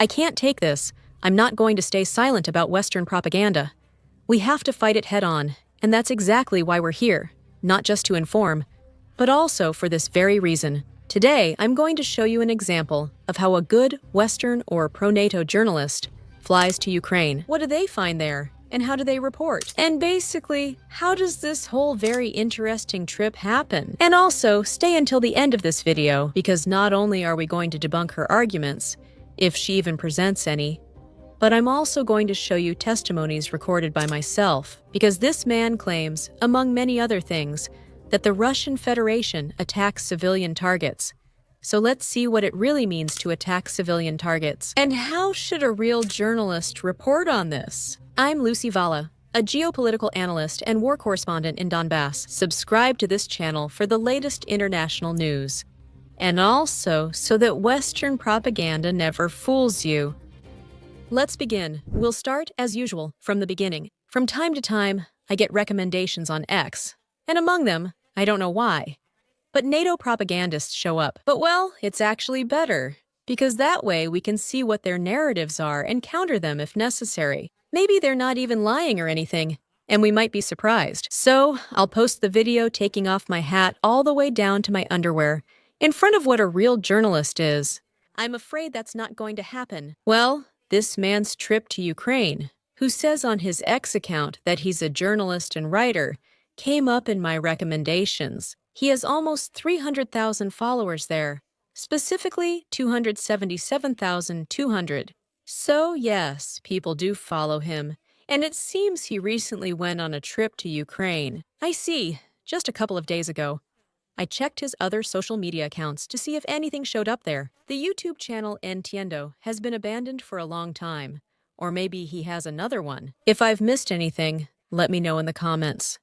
I can't take this. I'm not going to stay silent about Western propaganda. We have to fight it head-on, and that's exactly why we're here, not just to inform, but also for this very reason. Today, I'm going to show you an example of how a good Western or pro-NATO journalist flies to Ukraine. What do they find there? And how do they report? And basically, how does this whole very interesting trip happen? And also, stay until the end of this video, because not only are we going to debunk her arguments, if she even presents any, but I'm also going to show you testimonies recorded by myself, because this man claims, among many other things, that the Russian Federation attacks civilian targets. So let's see what it really means to attack civilian targets. And how should a real journalist report on this? I'm Liu Sivaya, a geopolitical analyst and war correspondent in Donbass. Subscribe to this channel for the latest international news. And also so that Western propaganda never fools you. Let's begin. We'll start, as usual, from the beginning. From time to time, I get recommendations on X, and among them, I don't know why, but NATO propagandists show up. But well, it's actually better, because that way we can see what their narratives are and counter them if necessary. Maybe they're not even lying or anything, and we might be surprised. So, I'll post the video taking off my hat all the way down to my underwear, in front of what a real journalist is. I'm afraid that's not going to happen. Well, this man's trip to Ukraine, who says on his X account that he's a journalist and writer, came up in my recommendations. He has almost 300,000 followers there, specifically 277,200. So yes, people do follow him, and it seems he recently went on a trip to Ukraine. I see, just a couple of days ago. I checked his other social media accounts to see if anything showed up there. The YouTube channel Entiendo has been abandoned for a long time, or maybe he has another one. If I've missed anything, let me know in the comments.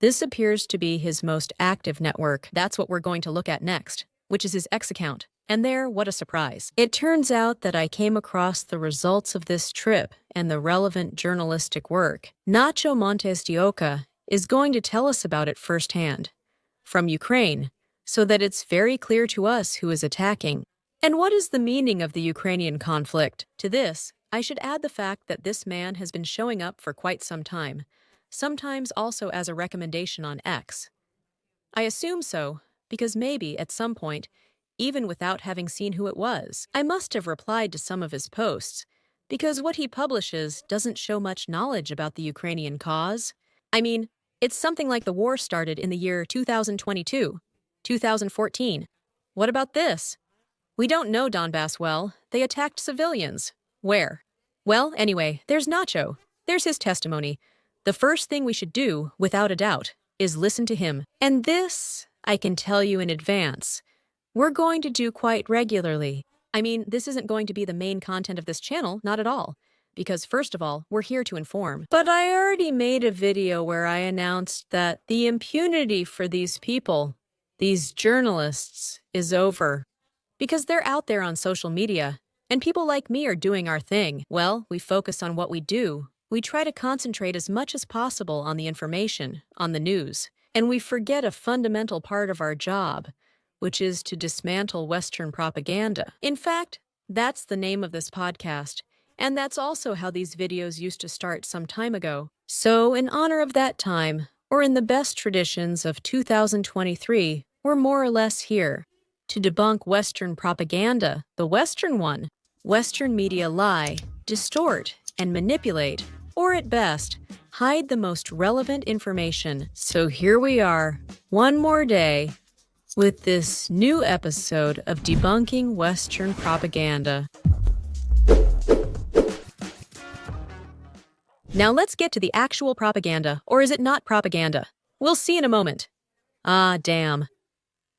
This appears to be his most active network. That's what we're going to look at next, which is his X account. And there, what a surprise. It turns out that I came across the results of this trip and the relevant journalistic work. Nacho Montes de Oca is going to tell us about it firsthand, from Ukraine, so that it's very clear to us who is attacking. And what is the meaning of the Ukrainian conflict? To this, I should add the fact that this man has been showing up for quite some time, sometimes also as a recommendation on X. I assume so, because maybe, at some point, even without having seen who it was, I must have replied to some of his posts, because what he publishes doesn't show much knowledge about the Ukrainian cause. I mean, it's something like the war started in the year 2022, 2014. What about this? We don't know Donbass well. They attacked civilians. Where? Well, anyway, there's Nacho. There's his testimony. The first thing we should do, without a doubt, is listen to him. And this, I can tell you in advance, we're going to do quite regularly. I mean, this isn't going to be the main content of this channel, not at all. Because first of all, we're here to inform. But I already made a video where I announced that the impunity for these people, these journalists, is over. Because they're out there on social media, and people like me are doing our thing. Well, we focus on what we do. We try to concentrate as much as possible on the information, on the news, and we forget a fundamental part of our job, which is to dismantle Western propaganda. In fact, that's the name of this podcast. And that's also how these videos used to start some time ago. So, in honor of that time, or in the best traditions of 2023, we're more or less here to debunk Western propaganda, the Western one. Western media lie, distort, and manipulate, or at best, hide the most relevant information. So here we are, one more day, with this new episode of Debunking Western Propaganda. Now let's get to the actual propaganda, or is it not propaganda? We'll see in a moment. Ah, damn.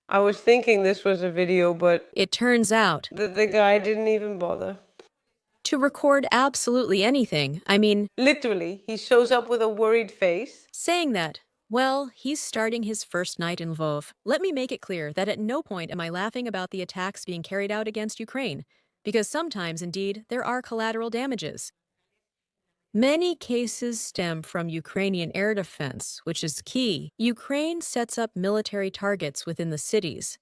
I was thinking this was a video, but It turns out the guy didn't even bother. to record absolutely anything, I mean, Literally, he shows up with a worried face. saying that, well, he's starting his first night in Lvov. Let me make it clear that at no point am I laughing about the attacks being carried out against Ukraine, because sometimes, indeed, there are collateral damages. Many cases stem from Ukrainian air defense, which is key. Ukraine sets up military targets within the cities,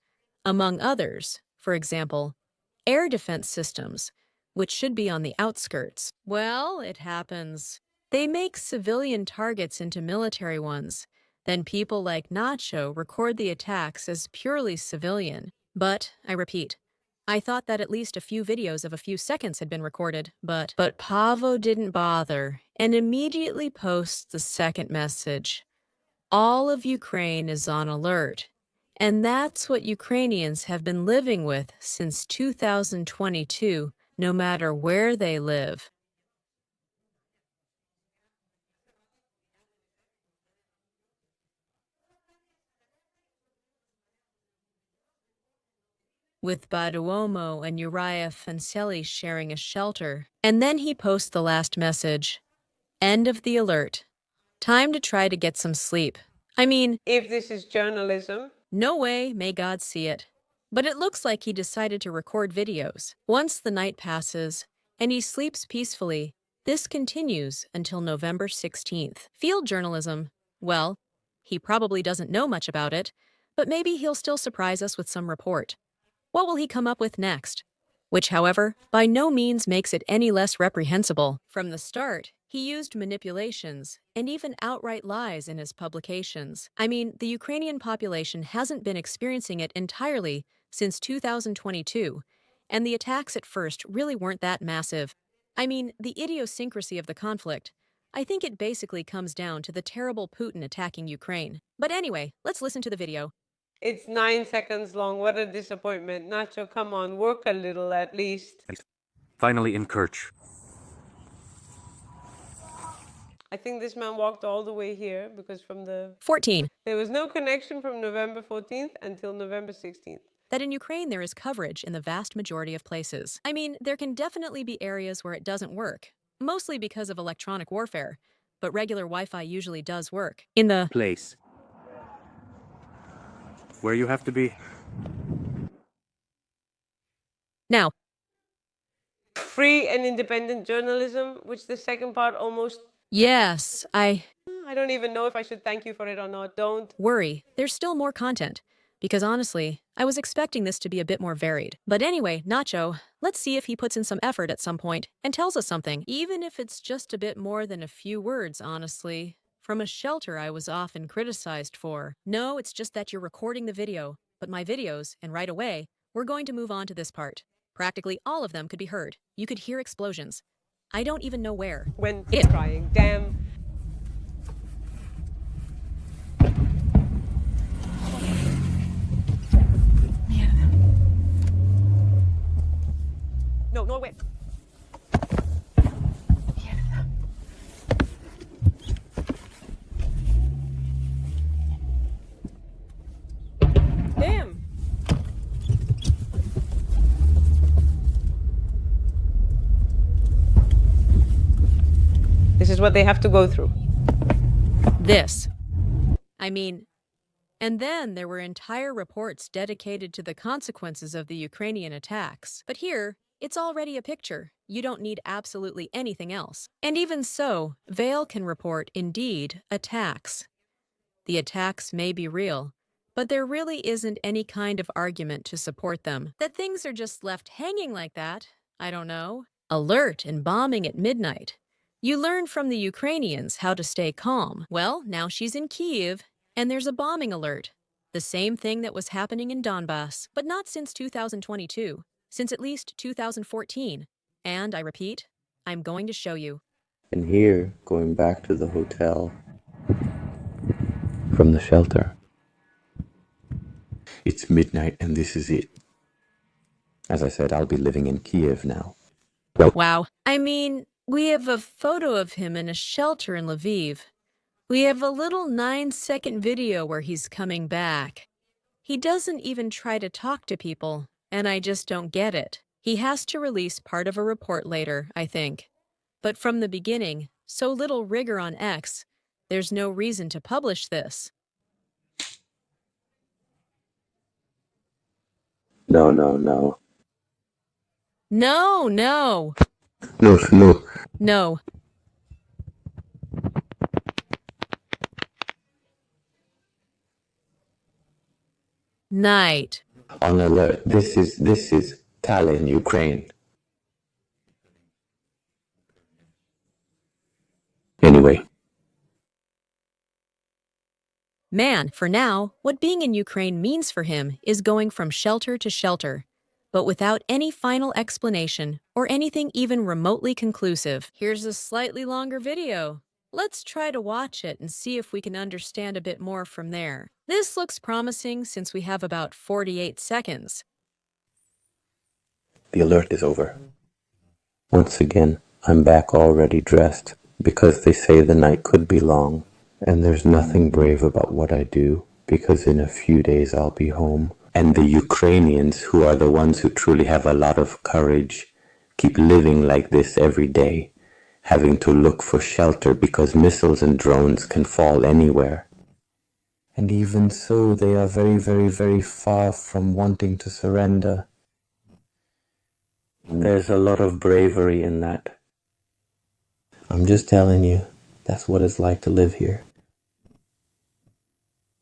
among others, for example, air defense systems, which should be on the outskirts. Well, it happens. They make civilian targets into military ones. Then people like Nacho record the attacks as purely civilian. But, I repeat, I thought that at least a few videos of a few seconds had been recorded, but Pavo didn't bother and immediately posts the second message. All of Ukraine is on alert. And that's what Ukrainians have been living with since 2022, no matter where they live. With Baduomo and Uriah Fancelli sharing a shelter. And then he posts the last message. End of the alert. Time to try to get some sleep. I mean, If this is journalism, no way, may God see it. But it looks like he decided to record videos. Once the night passes, and he sleeps peacefully, this continues until November 16th. Field journalism, well, he probably doesn't know much about it, but maybe he'll still surprise us with some report. What will he come up with next? Which, however, by no means makes it any less reprehensible. From the start, he used manipulations and even outright lies in his publications. I mean, the Ukrainian population hasn't been experiencing it entirely since 2022, and the attacks at first really weren't that massive. I mean, the idiosyncrasy of the conflict. I think it basically comes down to the terrible Putin attacking Ukraine. But anyway, let's listen to the video. it's 9 seconds long. What a disappointment. Nacho, come on, work a little at least. Finally in Kerch. I think this man walked all the way here because from the 14. there was no connection from November 14th until November 16th. That in Ukraine there is coverage in the vast majority of places. I mean, there can definitely be areas where it doesn't work, mostly because of electronic warfare, but regular Wi-Fi usually does work. In the Place. Where you have to be. Now, Free and independent journalism, which the second part almost... yes, I don't even know if I should thank you for it or not. Don't. worry. There's still more content. Because honestly, I was expecting this to be a bit more varied. But anyway, Nacho, let's see if he puts in some effort at some point and tells us something, even if it's just a bit more than a few words, honestly. From a shelter I was often criticized for. No, it's just that you're recording the video, but my videos, and right away, we're going to move on to this part. Practically all of them could be heard. You could hear explosions. I don't even know where. When trying. Damn. No, no, wait. Damn. This is what they have to go through. This. I mean, and then there were entire reports dedicated to the consequences of the Ukrainian attacks. But here, it's already a picture. You don't need absolutely anything else. And even so, Vale can report, indeed, attacks. The attacks may be real, but there really isn't any kind of argument to support them. That things are just left hanging like that, I don't know. Alert and bombing at midnight. You learn from the Ukrainians how to stay calm. Well, now she's in Kyiv, and there's a bombing alert. The same thing that was happening in Donbass, but not since 2022, since at least 2014. And I repeat, I'm going to show you. And here, going back to the hotel from the shelter. It's midnight and this is it. As I said, I'll be living in Kiev now. Wow. I mean, we have a photo of him in a shelter in Lviv. We have a little 9-second video where he's coming back. He doesn't even try to talk to people, and I just don't get it. He has to release part of a report later, I think. But from the beginning, so little rigor on X, there's no reason to publish this. No. No. No. No. Night. On alert. This is Tallinn, Ukraine. Anyway, Man, for now, what being in Ukraine means for him is going from shelter to shelter, but without any final explanation or anything even remotely conclusive. Here's a slightly longer video. Let's try to watch it and see if we can understand a bit more from there. This looks promising since we have about 48 seconds. the alert is over. Once again, I'm back already dressed, because they say the night could be long, and there's nothing brave about what I do, because in a few days I'll be home. And the Ukrainians, who are the ones who truly have a lot of courage, keep living like this every day, having to look for shelter because missiles and drones can fall anywhere. And even so, they are very, very, very far from wanting to surrender. There's a lot of bravery in that. I'm just telling you, that's what it's like to live here.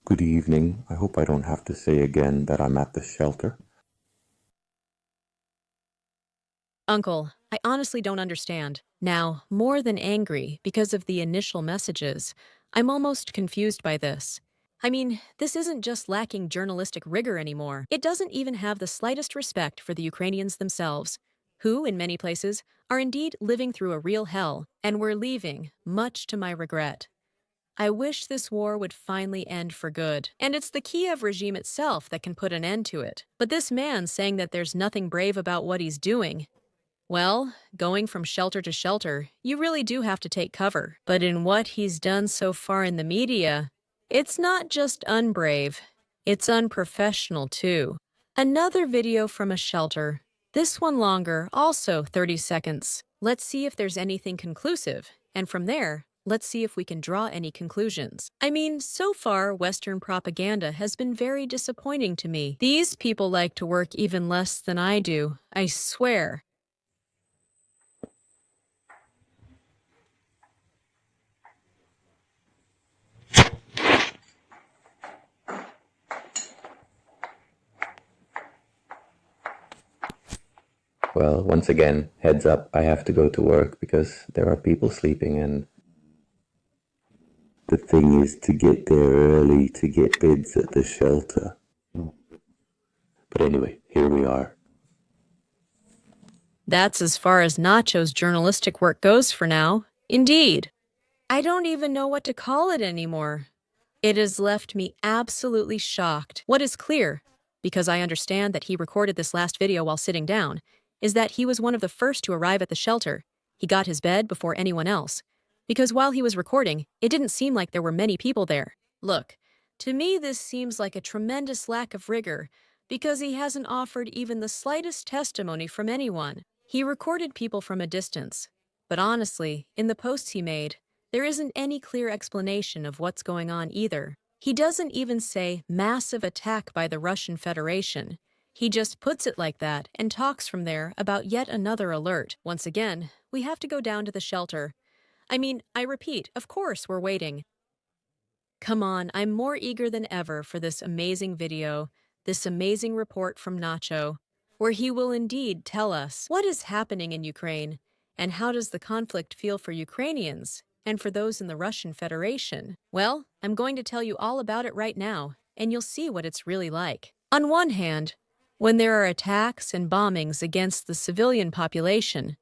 Good evening. I hope I don't have to say again that I'm at the shelter. Uncle, I honestly don't understand. Now, more than angry because of the initial messages, I'm almost confused by this. I mean, this isn't just lacking journalistic rigor anymore. It doesn't even have the slightest respect for the Ukrainians themselves, who, in many places, are indeed living through a real hell, and we're leaving, much to my regret. I wish this war would finally end for good, and it's the Kiev regime itself that can put an end to it. But this man saying that there's nothing brave about what he's doing, well, going from shelter to shelter, you really do have to take cover. But in what he's done so far in the media, it's not just unbrave, it's unprofessional too. Another video from a shelter. This one longer, also 30 seconds. Let's see if there's anything conclusive, and from there, let's see if we can draw any conclusions. I mean, so far, Western propaganda has been very disappointing to me. These people like to work even less than I do, I swear. Well, once again, heads up, I have to go to work because there are people sleeping, and the thing is to get there early to get beds at the shelter. But anyway, here we are. That's as far as Nacho's journalistic work goes for now. Indeed. I don't even know what to call it anymore. It has left me absolutely shocked. What is clear, because I understand that he recorded this last video while sitting down, is that he was one of the first to arrive at the shelter. He got his bed before anyone else. Because while he was recording, it didn't seem like there were many people there. Look, to me this seems like a tremendous lack of rigor, because he hasn't offered even the slightest testimony from anyone. He recorded people from a distance. But honestly, in the posts he made, there isn't any clear explanation of what's going on either. He doesn't even say massive attack by the Russian Federation. He just puts it like that and talks from there about yet another alert. Once again, we have to go down to the shelter. I mean, I repeat, of course we're waiting. Come on, I'm more eager than ever for this amazing video, this amazing report from Nacho, where he will indeed tell us what is happening in Ukraine and how does the conflict feel for Ukrainians and for those in the Russian Federation. Well, I'm going to tell you all about it right now, and you'll see what it's really like. On one hand, when there are attacks and bombings against the civilian population.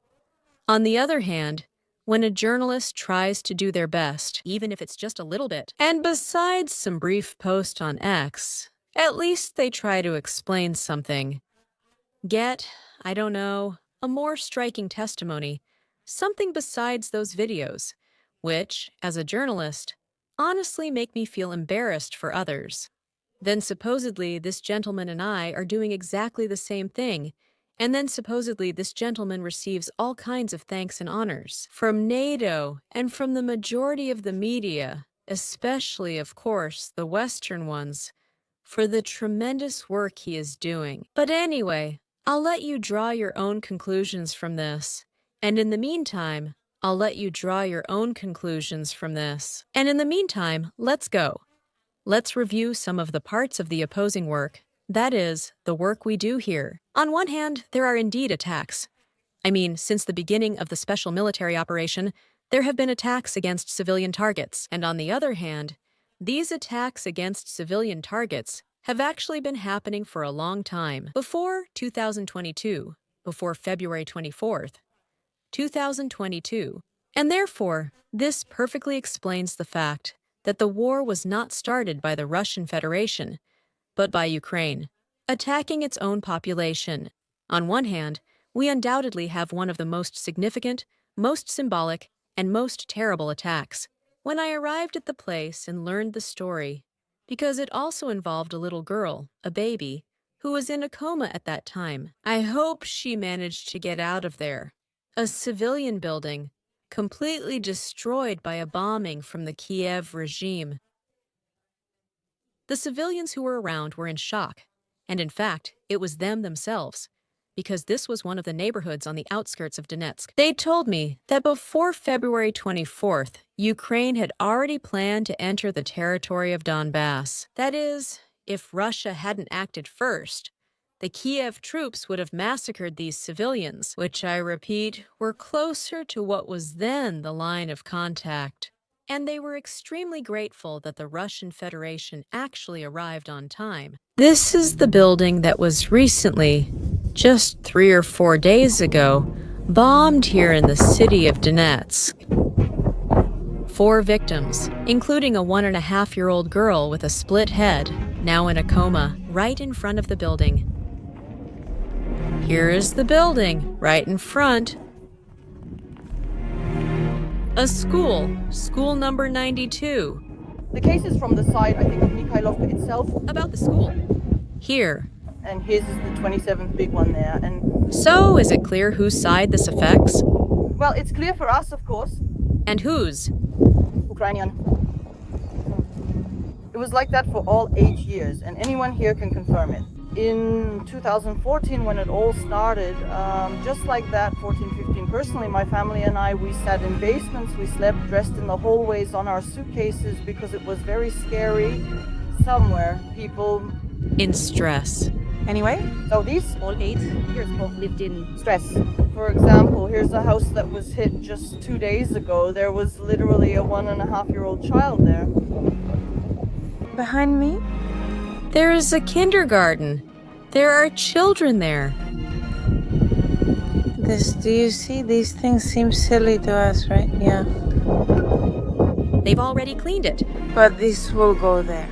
On the other hand, when a journalist tries to do their best, even if it's just a little bit. And besides some brief post on X, at least they try to explain something. Get, I don't know, a more striking testimony, something besides those videos, which, as a journalist, honestly make me feel embarrassed for others. Then supposedly this gentleman and I are doing exactly the same thing, and then supposedly this gentleman receives all kinds of thanks and honors from NATO and from the majority of the media, especially, of course, the Western ones, for the tremendous work he is doing. But anyway, I'll let you draw your own conclusions from this. And in the meantime, I'll let you draw your own conclusions from this. And in the meantime, let's go. Let's review some of the parts of the opposing work, that is, the work we do here. On one hand, there are indeed attacks. I mean, since the beginning of the special military operation, there have been attacks against civilian targets, and on the other hand, these attacks against civilian targets have actually been happening for a long time. Before 2022, before February 24th, 2022. And therefore, this perfectly explains the fact that the war was not started by the Russian Federation, but by Ukraine, attacking its own population. On one hand, we undoubtedly have one of the most significant, most symbolic, and most terrible attacks. When I arrived at the place and learned the story, because it also involved a little girl, a baby, who was in a coma at that time, I hope she managed to get out of there. A civilian building, completely destroyed by a bombing from the Kiev regime. The civilians who were around were in shock, and in fact, it was them themselves, because this was one of the neighborhoods on the outskirts of Donetsk. They told me that before February 24th, Ukraine had already planned to enter the territory of Donbass. That is, if Russia hadn't acted first, the Kiev troops would have massacred these civilians, which I repeat, were closer to what was then the line of contact. And they were extremely grateful that the Russian Federation actually arrived on time. This is the building that was recently, just 3 or 4 days ago, bombed here in the city of Donetsk. 4 victims, including a 1.5-year-old girl with a split head, now in a coma, right in front of the building. Here is the building, right in front. A school, school number 92. The case is from the side, I think, of Mikhailovka itself. About the school. Here. And his is the 27th big one there. And so, is it clear whose side this affects? Well, it's clear for us, of course. And whose? Ukrainian. It was like that for all 8 years, and anyone here can confirm it. In 2014, when it all started, just like that, 14, 15, personally, my family and I, we sat in basements, we slept dressed in the hallways on our suitcases because it was very scary. Somewhere, people... in stress. Anyway, so these all 8 years both lived in stress. For example, here's a house that was hit just 2 days ago. There was literally a 1.5-year-old child there. Behind me? There is a kindergarten. There are children there. Do you see? These things seem silly to us, right? Yeah. They've already cleaned it. But this will go there.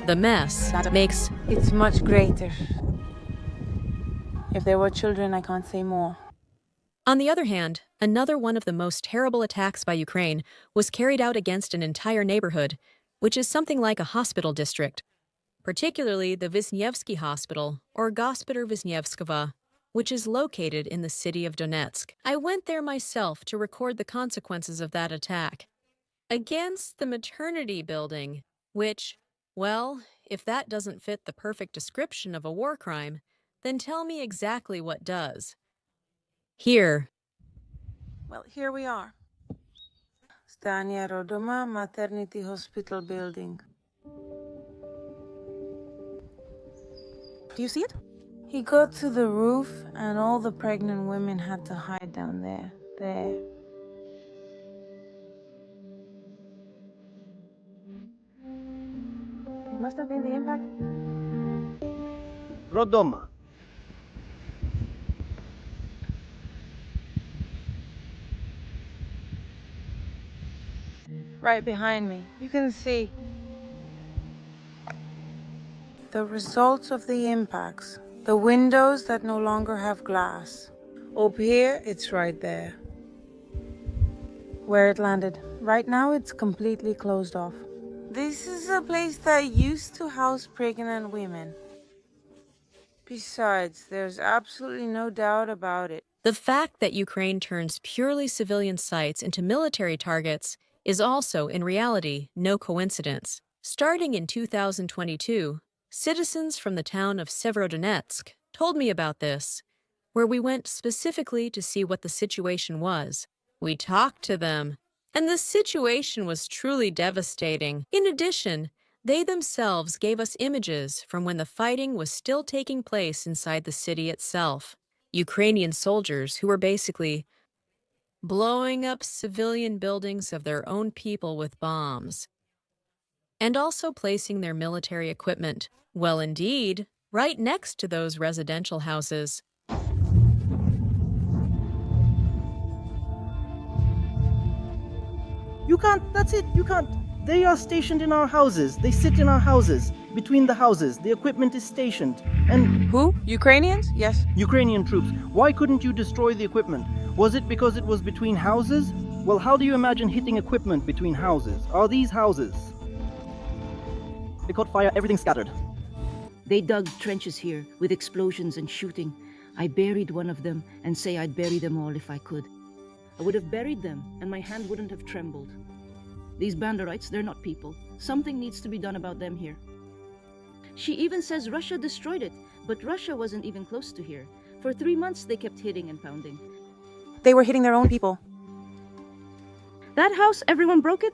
The mess makes... It's much greater. If there were children, I can't say more. On the other hand, another one of the most terrible attacks by Ukraine was carried out against an entire neighborhood, which is something like a hospital district, particularly the Vishnevsky Hospital, or Gospodar Vishnevskого, which is located in the city of Donetsk. I went there myself to record the consequences of that attack. Against the maternity building, which, well, if that doesn't fit the perfect description of a war crime, then tell me exactly what does. Here. Well, here we are. Zdanie Rodoma Maternity Hospital building. Do you see it? He got to the roof and all the pregnant women had to hide down there. There. It must have been the impact. Rodoma. Right behind me. You can see the results of the impacts. The windows that no longer have glass. Up here, it's right there. Where it landed. Right now, it's completely closed off. This is a place that used to house pregnant women. Besides, there's absolutely no doubt about it. The fact that Ukraine turns purely civilian sites into military targets is also, in reality, no coincidence. Starting in 2022, citizens from the town of Severodonetsk told me about this, where we went specifically to see what the situation was. We talked to them, and the situation was truly devastating. In addition, they themselves gave us images from when the fighting was still taking place inside the city itself. Ukrainian soldiers who were basically blowing up civilian buildings of their own people with bombs, and also placing their military equipment, well indeed, right next to those residential houses. You can't, that's it, you can't. They are stationed in our houses. They sit in our houses. Between the houses, the equipment is stationed. And Who? Ukrainians? Yes. Ukrainian troops, why couldn't you destroy the equipment? Was it because it was between houses? Well, how do you imagine hitting equipment between houses? Are these houses? They caught fire, everything scattered. They dug trenches here with explosions and shooting. I buried one of them and say I'd bury them all if I could. I would have buried them and my hand wouldn't have trembled. These Banderites, they're not people. Something needs to be done about them here. She even says Russia destroyed it, but Russia wasn't even close to here. For 3 months they kept hitting and pounding. They were hitting their own people. That house, everyone broke it?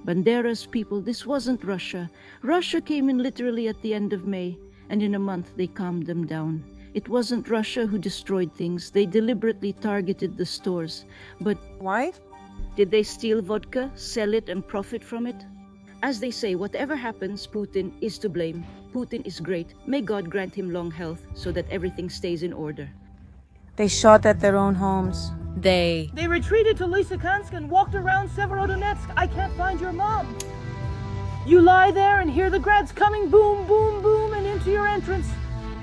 Bandera's people, this wasn't Russia. Russia came in literally at the end of May, and in a month they calmed them down. It wasn't Russia who destroyed things. They deliberately targeted the stores. But Why? did they steal vodka, sell it, and profit from it? As they say, whatever happens, Putin is to blame. Putin is great. May God grant him long health so that everything stays in order. They shot at their own homes. They retreated to Lysychansk and walked around Severodonetsk. I can't find your mom. You lie there and hear the grads coming boom, boom, boom, and into your entrance.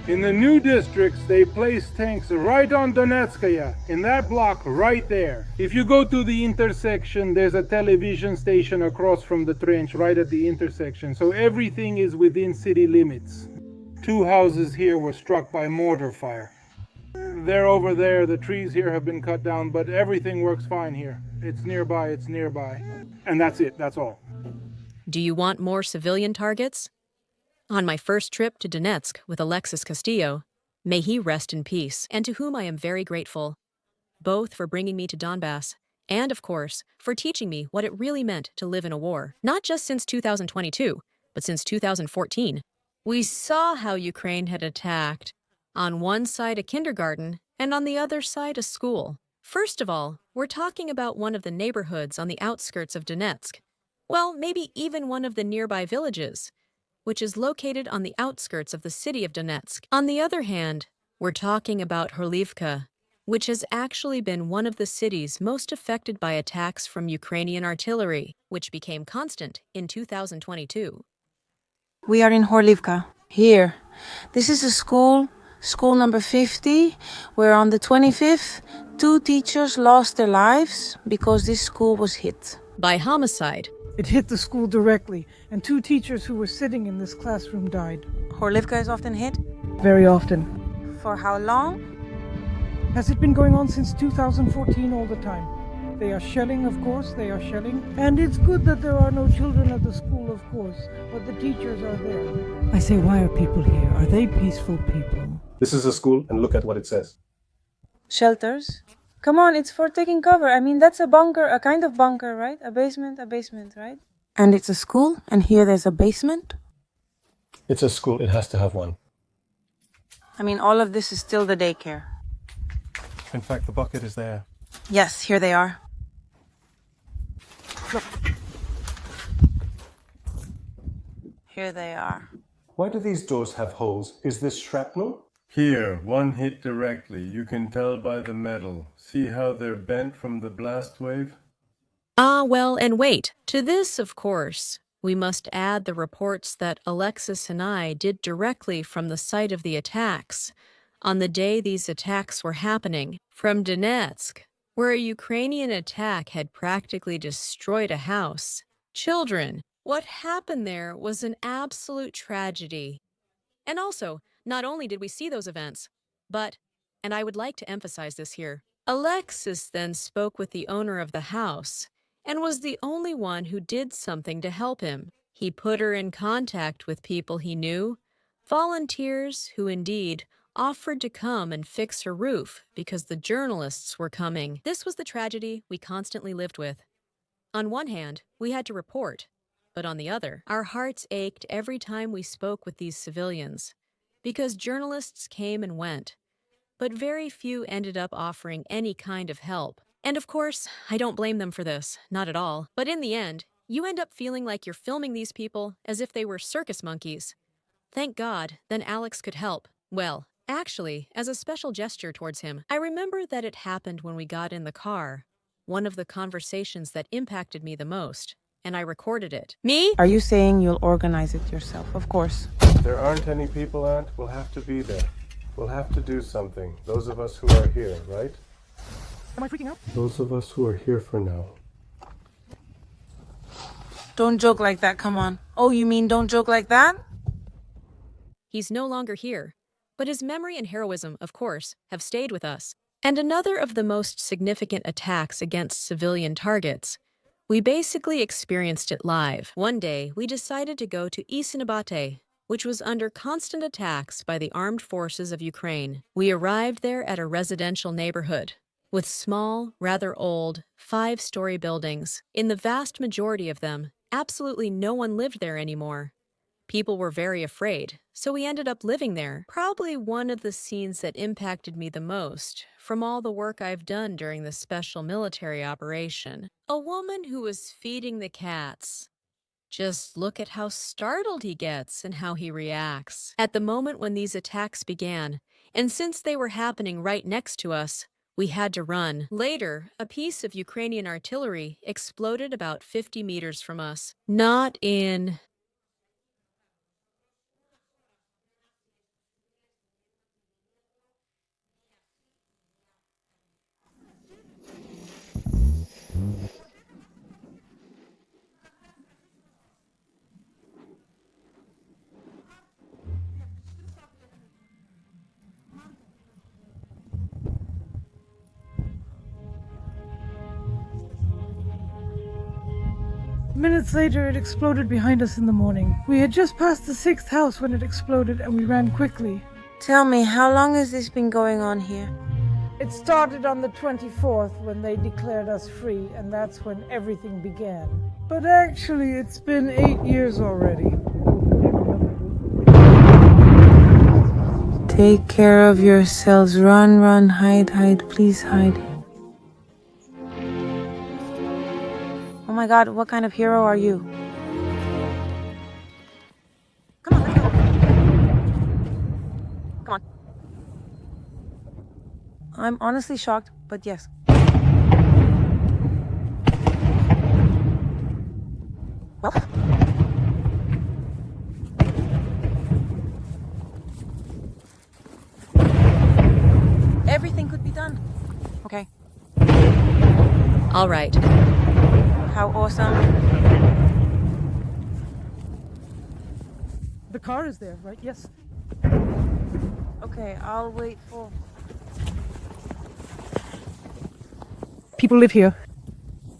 In the new districts, they place tanks right on Donetskaya, in that block right there. If you go to the intersection, there's a television station across from the trench right at the intersection, so everything is within city limits. 2 houses here were struck by mortar fire. They're over there, the trees here have been cut down, but everything works fine here. It's nearby, it's nearby. And that's it, that's all. Do you want more civilian targets? On my first trip to Donetsk with Alexis Castillo, may he rest in peace, and to whom I am very grateful, both for bringing me to Donbass and, of course, for teaching me what it really meant to live in a war, not just since 2022, but since 2014. We saw how Ukraine had attacked, on one side a kindergarten and on the other side a school. First of all, we're talking about one of the neighborhoods on the outskirts of Donetsk. Well, maybe even one of the nearby villages, which is located on the outskirts of the city of Donetsk. On the other hand, we're talking about Horlivka, which has actually been one of the cities most affected by attacks from Ukrainian artillery, which became constant in 2022. We are in Horlivka. Here. This is a school number 50, where on the 25th, 2 teachers lost their lives because this school was hit. By homicide. It hit the school directly, and 2 teachers who were sitting in this classroom died. Horlivka is often hit? Very often. For how long? Has it been going on since 2014 all the time? They are shelling, of course, they are shelling. And it's good that there are no children at the school, of course, but the teachers are there. I say, why are people here? Are they peaceful people? This is a school, and look at what it says. Shelters? Come on, it's for taking cover. I mean, that's a bunker, a kind of bunker, right? A basement, right? And it's a school, and here there's a basement? It's a school, it has to have one. I mean, all of this is still the daycare. In fact, the bucket is there. Yes, here they are. Here they are. Why do these doors have holes? Is this shrapnel? Here, one hit directly. You can tell by the metal. See how they're bent from the blast wave? Ah, well, and wait. To this, of course, we must add the reports that Alexis and I did directly from the site of the attacks, on the day these attacks were happening, from Donetsk, where a Ukrainian attack had practically destroyed a house. Children, what happened there was an absolute tragedy. And also, not only did we see those events, but, and I would like to emphasize this here, Alexis then spoke with the owner of the house and was the only one who did something to help him. He put her in contact with people he knew, volunteers who indeed offered to come and fix her roof because the journalists were coming. This was the tragedy we constantly lived with. On one hand, we had to report, but on the other, our hearts ached every time we spoke with these civilians, because journalists came and went, but very few ended up offering any kind of help. And of course, I don't blame them for this, not at all. But in the end, you end up feeling like you're filming these people as if they were circus monkeys. Thank God, then Alex could help. Well, actually, as a special gesture towards him, I remember that it happened when we got in the car. One of the conversations that impacted me the most, and I recorded it. Me? Are you saying you'll organize it yourself? Of course. There aren't any people, Aunt. We'll have to be there. We'll have to do something. Those of us who are here, right? Am I freaking out? Those of us who are here for now. Don't joke like that, come on. Oh, you mean don't joke like that? He's no longer here, but his memory and heroism, of course, have stayed with us. And another of the most significant attacks against civilian targets. We basically experienced it live. One day, we decided to go to Isinabate, which was under constant attacks by the armed forces of Ukraine. We arrived there at a residential neighborhood with small, rather old, 5-story buildings. In the vast majority of them, absolutely no one lived there anymore. People were very afraid, so we ended up living there. Probably one of the scenes that impacted me the most from all the work I've done during this special military operation. A woman who was feeding the cats. Just look at how startled he gets and how he reacts. At the moment when these attacks began, and since they were happening right next to us, we had to run. Later, a piece of Ukrainian artillery exploded about 50 meters from us. Not in... Minutes later, it exploded behind us in the morning. We had just passed the 6th house when it exploded, and we ran quickly. Tell me, how long has this been going on here? It started on the 24th when they declared us free, and that's when everything began. But actually, it's been 8 years already. Take care of yourselves. Run, run, hide, hide, please hide. Oh my God, what kind of hero are you? Come on, let's go. Come on. I'm honestly shocked, but yes. Well. Everything could be done. Okay. All right. How awesome. The car is there, right? Yes. Okay, I'll wait for... People live here.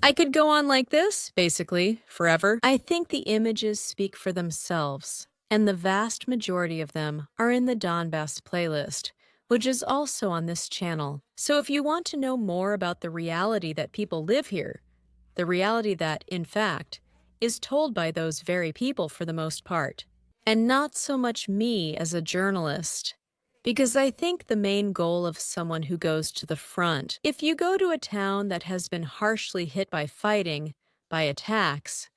I could go on like this, basically, forever. I think the images speak for themselves, and the vast majority of them are in the Donbass playlist, which is also on this channel. So if you want to know more about the reality that people live here, the reality that, in fact, is told by those very people for the most part, and not so much me as a journalist, because I think the main goal of someone who goes to the front, if you go to a town that has been harshly hit by fighting, by attacks,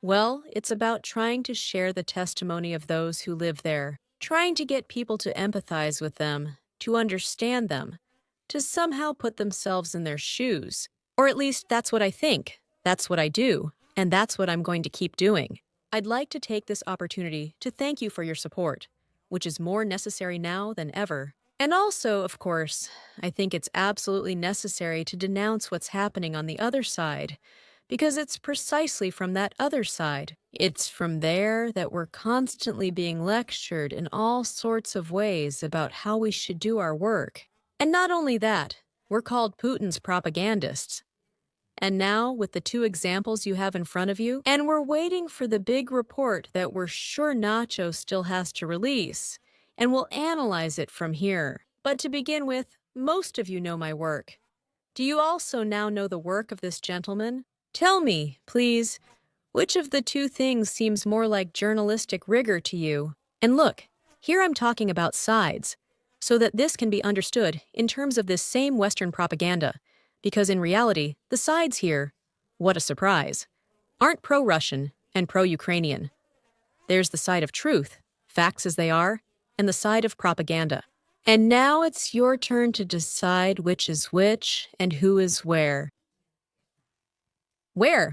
well, it's about trying to share the testimony of those who live there, trying to get people to empathize with them, to understand them, to somehow put themselves in their shoes. Or at least that's what I think, that's what I do, and that's what I'm going to keep doing. I'd like to take this opportunity to thank you for your support, which is more necessary now than ever. And also, of course, I think it's absolutely necessary to denounce what's happening on the other side, because it's precisely from that other side. It's from there that we're constantly being lectured in all sorts of ways about how we should do our work. And not only that, we're called Putin's propagandists. And now, with the 2 examples you have in front of you, and we're waiting for the big report that we're sure Nacho still has to release, and we'll analyze it from here. But to begin with, most of you know my work. Do you also now know the work of this gentleman? Tell me, please, which of the 2 things seems more like journalistic rigor to you? And look, here I'm talking about sides, so that this can be understood in terms of this same Western propaganda, Because in reality, the sides here, what a surprise, aren't pro-Russian and pro-Ukrainian. There's the side of truth, facts as they are, and the side of propaganda. And now it's your turn to decide which is which and who is where. Where?